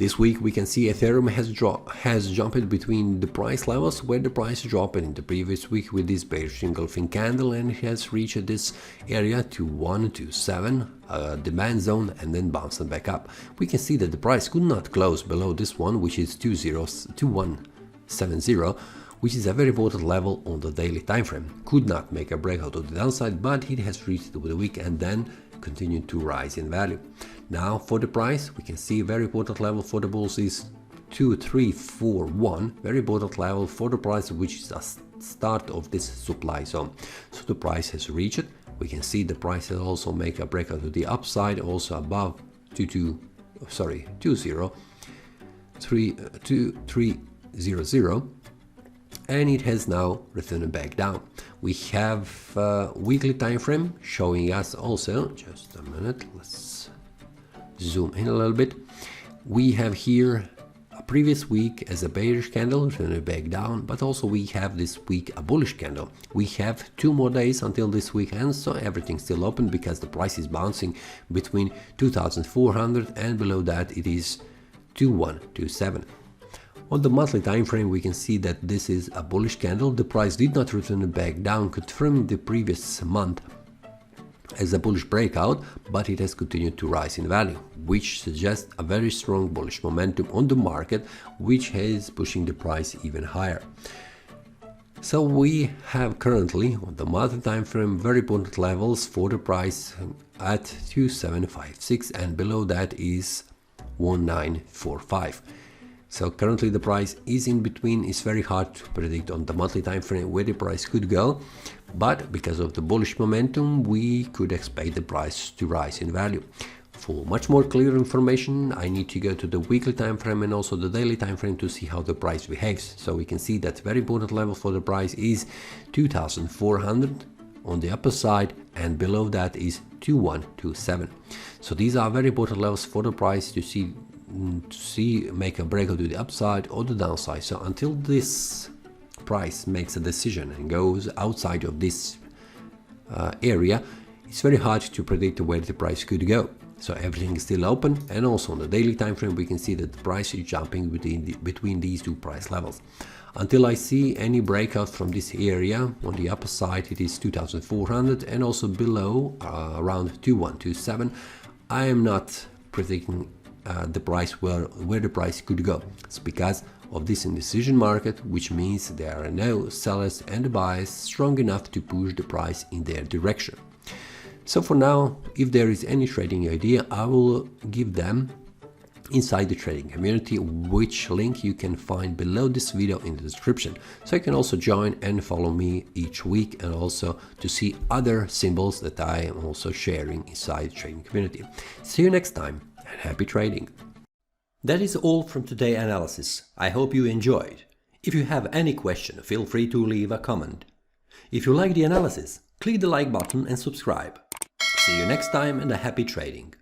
This week we can see Ethereum has jumped between the price levels where the price dropped in the previous week with this bearish engulfing candle, and it has reached this area 2127 demand zone and then bounced back up. We can see that the price could not close below this one, which is 2170, which is a very important level on the daily time frame. Could not make a breakout of the downside, but it has reached the week and then continued to rise in value. Now for the price, we can see a very important level for the bulls is 2341, very important level for the price, which is the start of this supply zone. So the price has reached it. We can see the price has also make a breakout to the upside, also above 2300, and it has now returned back down. We have weekly time frame showing us also, just a minute, let's zoom in a little bit. We have here a previous week as a bearish candle turning back down, but also we have this week a bullish candle. We have 2 more days until this week ends, so everything's still open because the price is bouncing between 2400 and below that it is 2127. On the monthly time frame, we can see that this is a bullish candle. The price did not return back down, confirming the previous month as a bullish breakout, but it has continued to rise in value, which suggests a very strong bullish momentum on the market, which is pushing the price even higher. So we have currently on the monthly time frame very important levels for the price at 2756, and below that is 1945. So currently the price is in between. It's very hard to predict on the monthly time frame where the price could go, but because of the bullish momentum we could expect the price to rise in value. For much more clear information, I need to go to the weekly time frame and also the daily time frame to see how the price behaves. So we can see that very important level for the price is 2400 on the upper side, and below that is 2127. So these are very important levels for the price to see make a breakout to the upside or the downside. So until this price makes a decision and goes outside of this area, it's very hard to predict where the price could go. So everything is still open, and also on the daily time frame we can see that the price is jumping between these 2 price levels. Until I see any breakout from this area, on the upper side it is 2400 and also below around 2127, I am not predicting the price where the price could go. It's because of this indecision market, which means there are no sellers and buyers strong enough to push the price in their direction. So for now, if there is any trading idea, I will give them inside the trading community, which link you can find below this video in the description. So you can also join and follow me each week, and also to see other symbols that I am also sharing inside the trading community. See you next time, and happy trading! That is all from today's analysis. I hope you enjoyed. If you have any question, feel free to leave a comment. If you like the analysis, click the like button and subscribe. See you next time, and a happy trading!